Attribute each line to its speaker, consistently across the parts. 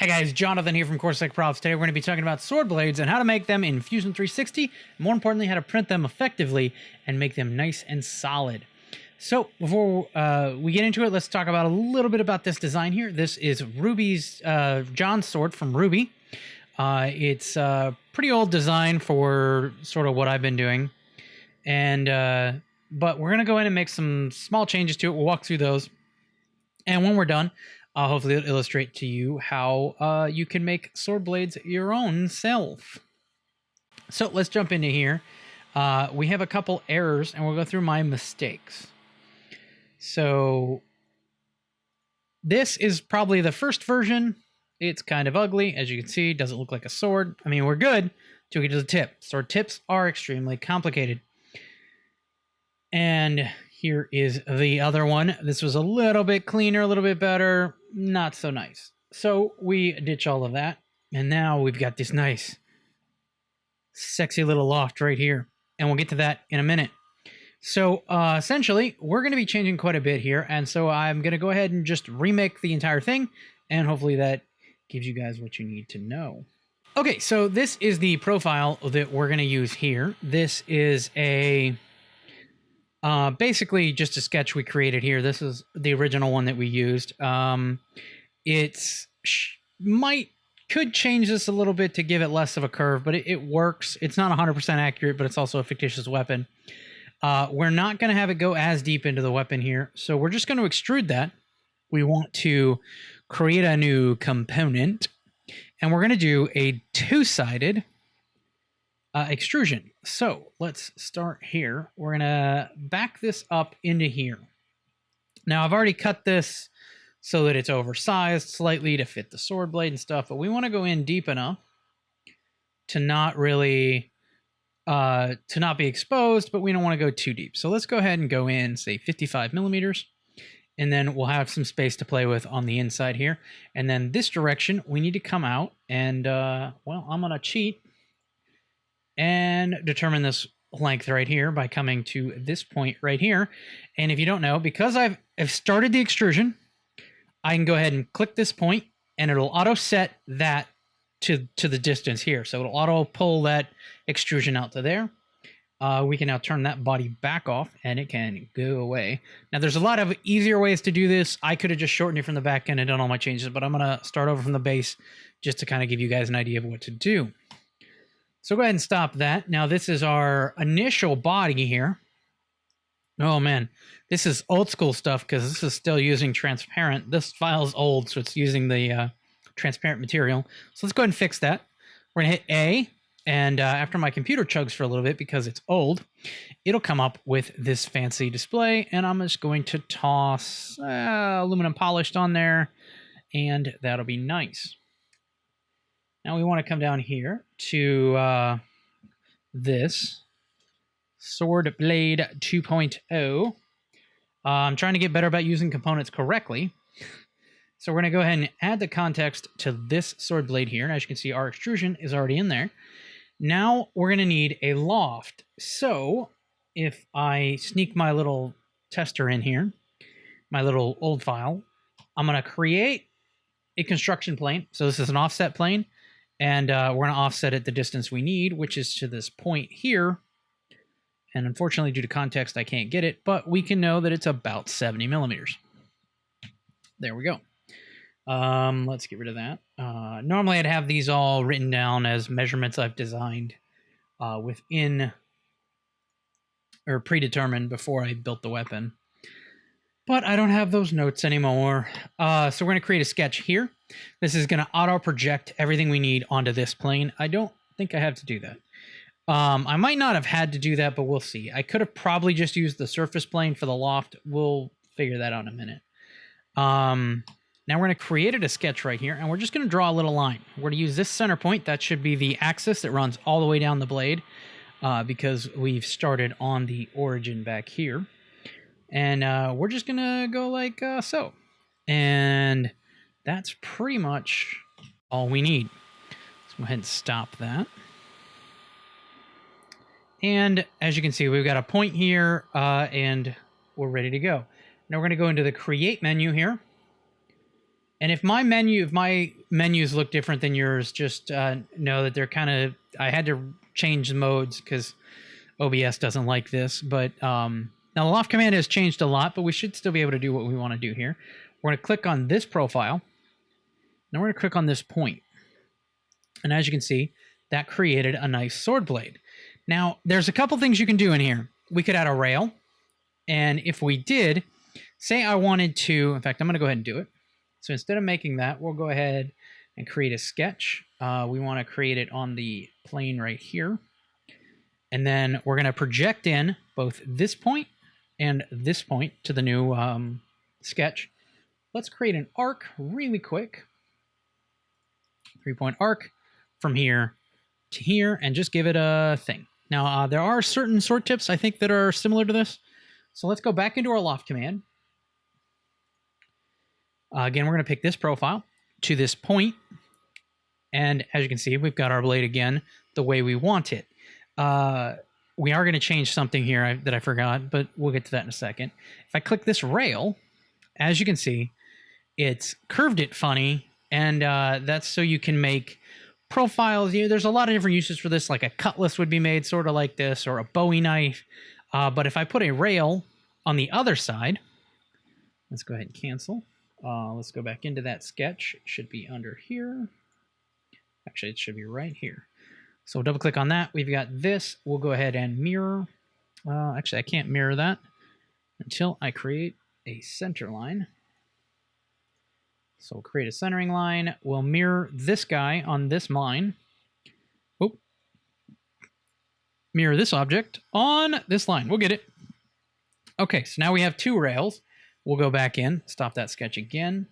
Speaker 1: Hey guys, Jonathan here from CorSec Props. Today we're going to be talking about sword blades and how to make them in Fusion 360. More importantly, how to print them effectively and make them nice and solid. So before we get into it, let's talk about a little bit about this design here. This is Ruby's John's sword from Ruby. It's a pretty old design for sort of what I've been doing, and but we're going to go in and make some small changes to it. We'll walk through those, and when we're done, hopefully it'll illustrate to you how you can make sword blades your own self. So let's jump into here. We have a couple errors, and we'll go through my mistakes. So this is probably the first version. It's kind of ugly. As you can see, it doesn't look like a sword. I mean, we're good till we get to the tip. Sword tips are extremely complicated. And here is the other one. This was a little bit cleaner, a little bit better. Not so nice. So we ditch all of that. And now we've got this nice, sexy little loft right here. And we'll get to that in a minute. So essentially, we're going to be changing quite a bit here. And so I'm going to go ahead and just remake the entire thing. And hopefully that gives you guys what you need to know. Okay, so this is the profile that we're going to use here. This is a... basically just a sketch we created here. This is the original one that we used. Could change this a little bit to give it less of a curve, but it works. It's not 100% accurate, but it's also a fictitious weapon. We're not going to have it go as deep into the weapon here, so we're just going to extrude that. We want to create a new component, and we're going to do a two-sided extrusion. So let's start here. We're gonna back this up into here. Now I've already cut this so that it's oversized slightly to fit the sword blade and stuff, but we want to go in deep enough to not really to not be exposed, but we don't want to go too deep. So let's go ahead and go in, say 55 millimeters, and then we'll have some space to play with on the inside here. And then this direction we need to come out and well, I'm gonna cheat and determine this length right here by coming to this point right here. And if you don't know, because I've started the extrusion, I can go ahead and click this point and it'll auto set that to the distance here. So it'll auto pull that extrusion out to there. We can now turn that body back off and it can go away. Now there's a lot of easier ways to do this. I could have just shortened it from the back end and done all my changes, but I'm gonna start over from the base just to kind of give you guys an idea of what to do. So go ahead and stop that. Now this is our initial body here. Oh man, this is old school stuff because this is still using transparent. This file's old, so it's using the transparent material. So let's go ahead and fix that. We're gonna hit A, and after my computer chugs for a little bit because it's old, it'll come up with this fancy display, and I'm just going to toss aluminum polished on there, and that'll be nice. Now we want to come down here to this Sword Blade 2.0. I'm trying to get better about using components correctly. So we're going to go ahead and add the context to this sword blade here. And as you can see, our extrusion is already in there. Now we're going to need a loft. So if I sneak my little tester in here, my little old file, I'm going to create a construction plane. So this is an offset plane. And we're going to offset it the distance we need, which is to this point here. And unfortunately, due to context, I can't get it, but we can know that it's about 70 millimeters. There we go. Let's get rid of that. Normally, I'd have these all written down as measurements I've designed within or predetermined before I built the weapon. But I don't have those notes anymore. So we're going to create a sketch here. This is going to auto-project everything we need onto this plane. I don't think I have to do that. I might not have had to do that, but we'll see. I could have probably just used the surface plane for the loft. We'll figure that out in a minute. Now we're going to create a sketch right here, and we're just going to draw a little line. We're going to use this center point. That should be the axis that runs all the way down the blade because we've started on the origin back here. And we're just going to go like so. And that's pretty much all we need. Let's go ahead and stop that. And as you can see, we've got a point here and we're ready to go. Now we're going to go into the Create menu here. And if my menus look different than yours, just know that they're kind of, I had to change the modes because OBS doesn't like this. But now the loft command has changed a lot, but we should still be able to do what we want to do here. We're going to click on this profile. Now we're going to click on this point. And as you can see, that created a nice sword blade. Now, there's a couple things you can do in here. We could add a rail. And if we did, say I wanted to, in fact, I'm going to go ahead and do it. So instead of making that, we'll go ahead and create a sketch. We want to create it on the plane right here. And then we're going to project in both this point and this point to the new sketch. Let's create an arc really quick. 3-point arc from here to here and just give it a thing. Now, there are certain sword tips, I think, that are similar to this. So let's go back into our loft command. Again, we're going to pick this profile to this point. And as you can see, we've got our blade again the way we want it. We are going to change something here that I forgot, but we'll get to that in a second. If I click this rail, as you can see, it's curved it funny. And that's so you can make profiles. You know, there's a lot of different uses for this, like a cutlass would be made sort of like this, or a Bowie knife. But if I put a rail on the other side, let's go ahead and cancel. Let's go back into that sketch. It should be under here. Actually, it should be right here. So double click on that. We've got this. We'll go ahead and mirror. Actually, I can't mirror that until I create a center line. So we'll create a centering line. We'll mirror this guy on this line. Oh. Mirror this object on this line. We'll get it. Okay, so now we have two rails. We'll go back in, stop that sketch again.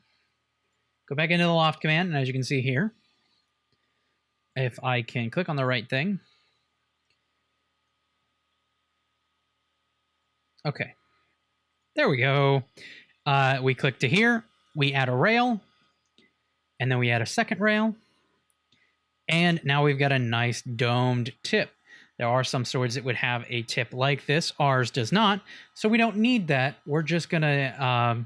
Speaker 1: Go back into the loft command, and as you can see here, if I can click on the right thing. Okay. There we go. We click to here. We add a rail, and then we add a second rail, and now we've got a nice domed tip. There are some swords that would have a tip like this. Ours does not, so we don't need that. We're just gonna,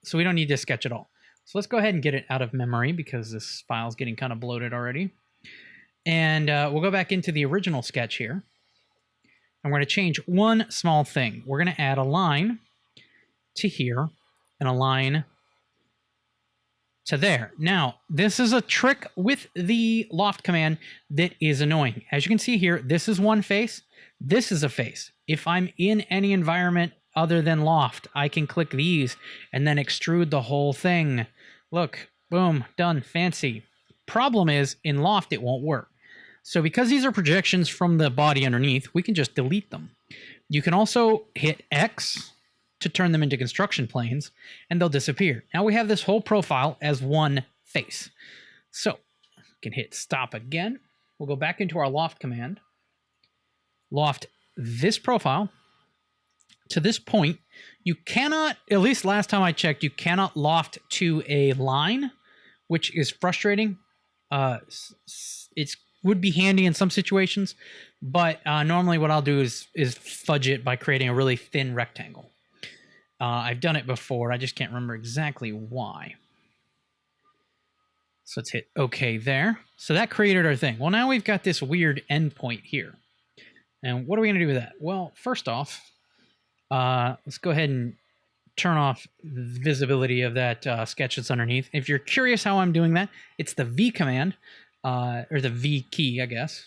Speaker 1: so we don't need this sketch at all. So let's go ahead and get it out of memory because this file is getting kind of bloated already. And we'll go back into the original sketch here. And we're gonna change one small thing. We're gonna add a line to here and a line to there. Now, this is a trick with the loft command that is annoying. As you can see here, this is one face. This is a face. If I'm in any environment other than loft, I can click these and then extrude the whole thing. Look, boom, done, fancy. Problem is, in loft, it won't work. So because these are projections from the body underneath, we can just delete them. You can also hit X to turn them into construction planes, and they'll disappear. Now we have this whole profile as one face. So we can hit stop again. We'll go back into our loft command. Loft this profile to this point. You cannot, at least last time I checked, you cannot loft to a line, which is frustrating. It would be handy in some situations, but normally what I'll do is fudge it by creating a really thin rectangle. I've done it before. I just can't remember exactly why. So let's hit OK there. So that created our thing. Well, now we've got this weird endpoint here. And what are we going to do with that? Well, first off, let's go ahead and turn off the visibility of that sketch that's underneath. If you're curious how I'm doing that, it's the V command, or the V key, I guess.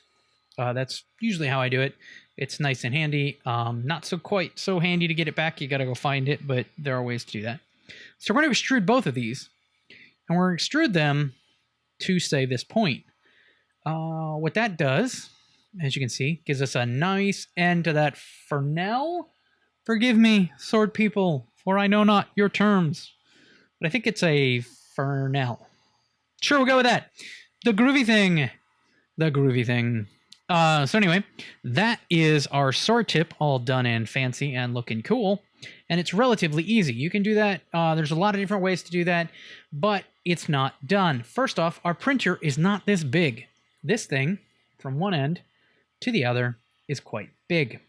Speaker 1: That's usually how I do it. It's nice and handy. Not so quite so handy to get it back. You got to go find it, but there are ways to do that. So we're going to extrude both of these, and we're going to extrude them to, say, this point. What that does, as you can see, gives us a nice end to that Fernell. Forgive me, sword people, for I know not your terms. But I think it's a Fernell. Sure, we'll go with that. The groovy thing. The groovy thing. So anyway, that is our sword tip all done and fancy and looking cool. And it's relatively easy. You can do that. There's a lot of different ways to do that, but it's not done. First off, our printer is not this big. This thing, from one end to the other, is quite big.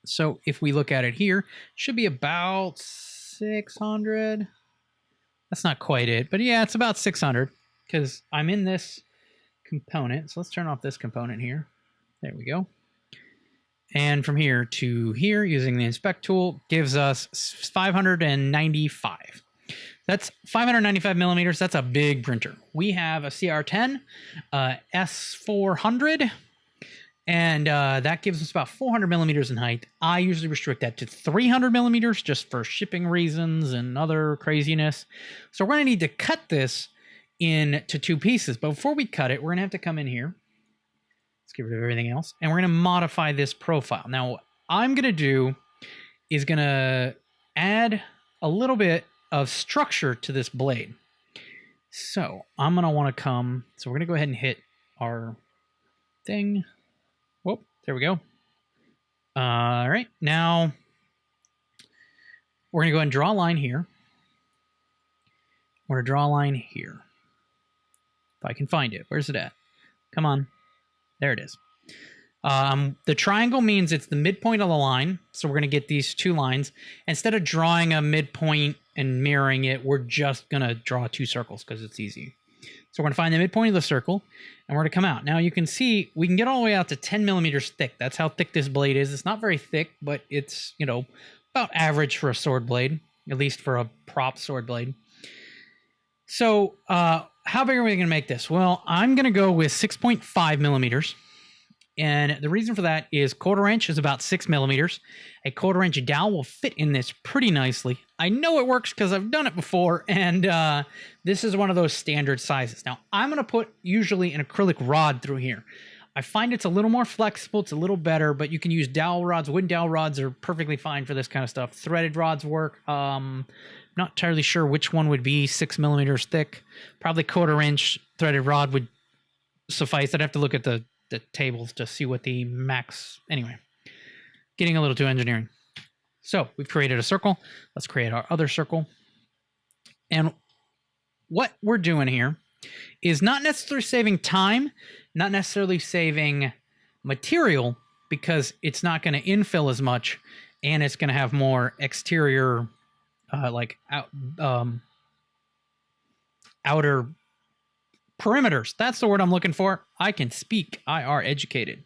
Speaker 1: So if we look at it here, it should be about 600. That's not quite it, but yeah, it's about 600 because I'm in this component. So let's turn off this component here. There we go. And from here to here, using the inspect tool, gives us 595. That's 595 millimeters. That's a big printer. We have a CR10, S400, and that gives us about 400 millimeters in height. I usually restrict that to 300 millimeters just for shipping reasons and other craziness. So we're going to need to cut this into 2 pieces. But before we cut it, we're going to have to come in here. Let's get rid of everything else. And we're going to modify this profile. Now, what I'm going to do is going to add a little bit of structure to this blade. So I'm going to want to come. So we're going to go ahead and hit our thing. Whoop, there we go. All right. Now we're going to go ahead and draw a line here. We're going to draw a line here. If I can find it. Where's it at? Come on. There it is. The triangle means it's the midpoint of the line. So we're going to get these 2 lines. Instead of drawing a midpoint and mirroring it, we're just going to draw 2 circles because it's easy. So we're going to find the midpoint of the circle, and we're going to come out. Now you can see we can get all the way out to 10 millimeters thick. That's how thick this blade is. It's not very thick, but it's, you know, about average for a sword blade, at least for a prop sword blade. So how big are we going to make this? Well, I'm going to go with 6.5 millimeters. And the reason for that is 1/4 inch is about 6 millimeters. A 1/4 inch dowel will fit in this pretty nicely. I know it works because I've done it before, and this is one of those standard sizes. Now, I'm going to put usually an acrylic rod through here. I find it's a little more flexible, it's a little better, but you can use dowel rods. Wooden dowel rods are perfectly fine for this kind of stuff. Threaded rods work. Not entirely sure which one would be 6 millimeters thick. Probably 1/4 inch threaded rod would suffice. I'd have to look at the tables to see what the max. Anyway, getting a little too engineering. So we've created a circle. Let's create our other circle. And what we're doing here is not necessarily saving time, not necessarily saving material, because it's not going to infill as much, and it's going to have more exterior, outer perimeters. That's the word I'm looking for. I can speak. I are educated.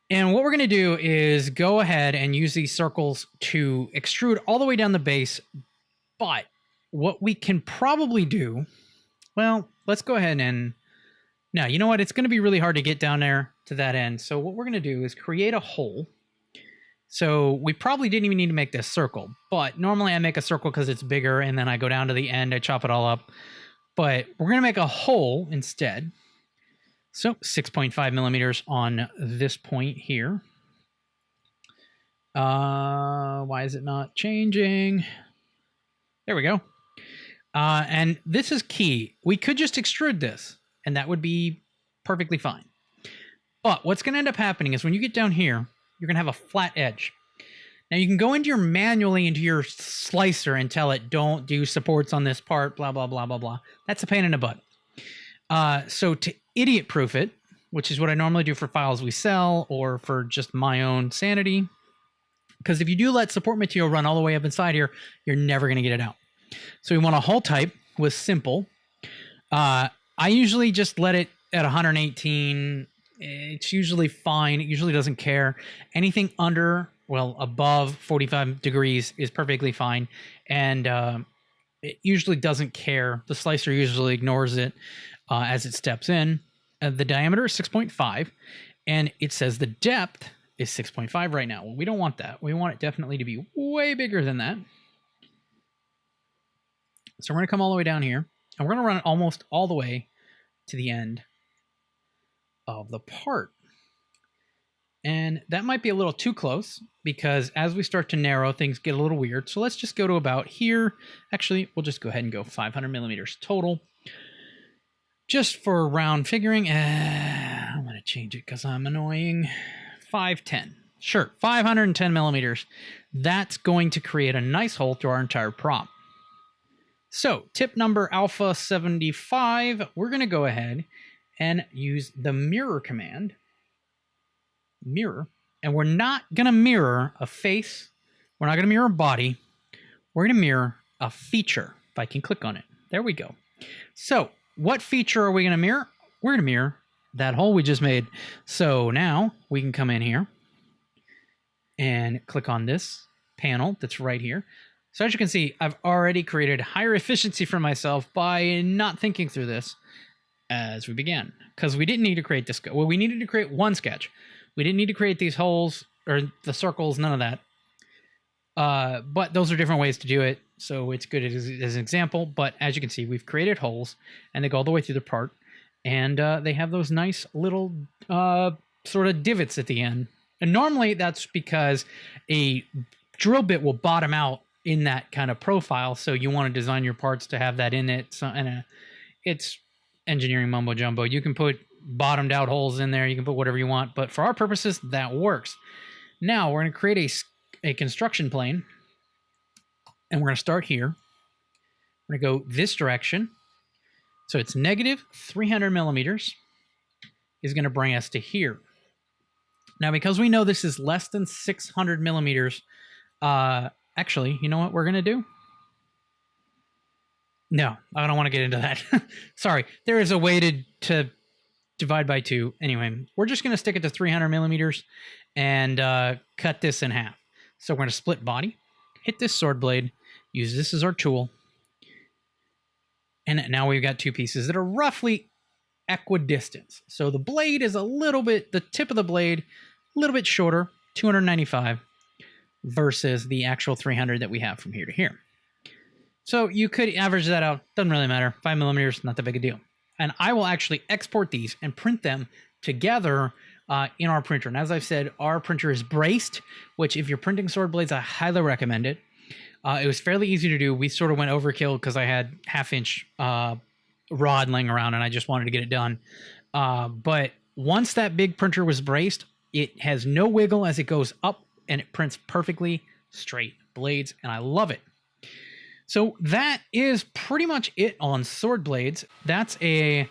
Speaker 1: And what we're going to do is go ahead and use these circles to extrude all the way down the base. But what we can probably do, well, let's go ahead and, no, you know what? It's going to be really hard to get down there to that end. So what we're going to do is create a hole. So we probably didn't even need to make this circle, but normally I make a circle because it's bigger, and then I go down to the end, I chop it all up. But we're going to make a hole instead. So 6.5 millimeters on this point here. Why is it not changing? There we go. And this is key. We could just extrude this, and that would be perfectly fine. But what's going to end up happening is when you get down here, you're going to have a flat edge. Now you can go manually into your slicer and tell it, don't do supports on this part, blah, blah, blah, blah, blah. That's a pain in the butt. So to idiot-proof it, which is what I normally do for files we sell or for just my own sanity, because if you do let support material run all the way up inside here, you're never going to get it out. So we want a hull type with simple. I usually just let it at 118. It's usually fine. It usually doesn't care. Anything under, well, above 45 degrees is perfectly fine. And it usually doesn't care. The slicer usually ignores it as it steps in. The diameter is 6.5, and it says the depth is 6.5 right now. Well, we don't want that. We want it definitely to be way bigger than that. So we're going to come all the way down here, and we're going to run it almost all the way to the end of the part. And that might be a little too close, because as we start to narrow, things get a little weird. So let's just go to about here. Actually, we'll just go ahead and go 500 millimeters total. Just for round figuring, I'm going to change it because I'm annoying. 510. Sure, 510 millimeters. That's going to create a nice hole through our entire prop. So tip number alpha 75, we're going to go ahead and use the mirror command. Mirror. And we're not going to mirror a face. We're not going to mirror a body. We're going to mirror a feature. if I can click on it. There we go. So what feature are we going to mirror? We're going to mirror that hole we just made. So now we can come in here and click on this panel that's right here. So as you can see, I've already created higher efficiency for myself by not thinking through this as we began, because we didn't need to create this. Well, we needed to create one sketch. We didn't need to create these holes or the circles, none of that. But those are different ways to do it. So it's good as an example. But as you can see, we've created holes and they go all the way through the part. And they have those nice little sort of divots at the end. And normally that's because a drill bit will bottom out in that kind of profile. So you want to design your parts to have that in it. So, and it's engineering mumbo jumbo. You can put bottomed out holes in there. You can put whatever you want. But for our purposes, that works. Now we're going to create a construction plane. And we're going to start here. We're going to go this direction. So it's negative 300 millimeters is going to bring us to here. Now, because we know this is less than 600 millimeters, actually, you know what we're going to do? No, I don't want to get into that. Sorry, there is a way to divide by 2. Anyway, we're just going to stick it to 300 millimeters and cut this in half. So we're going to split body, hit this sword blade, use this as our tool. And now we've got 2 pieces that are roughly equidistant. So the blade is a little bit, the tip of the blade, a little bit shorter, 295, versus the actual 300 that we have from here to here. So you could average that out. Doesn't really matter. 5 millimeters, not that big a deal. And I will actually export these and print them together in our printer. And as I've said, our printer is braced, which if you're printing sword blades, I highly recommend it. It was fairly easy to do. We sort of went overkill because I had 1/2-inch rod laying around and I just wanted to get it done. But once that big printer was braced, it has no wiggle as it goes up and it prints perfectly straight blades, and I love it. So that is pretty much it on sword blades. That's a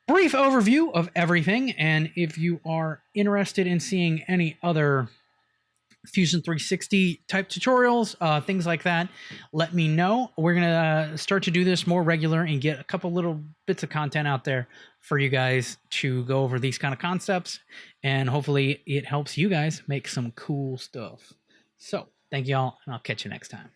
Speaker 1: brief overview of everything, and if you are interested in seeing any other Fusion 360 type tutorials, things like that, let me know. We're gonna start to do this more regular and get a couple little bits of content out there for you guys to go over these kind of concepts, and hopefully it helps you guys make some cool stuff. So thank y'all, and I'll catch you next time.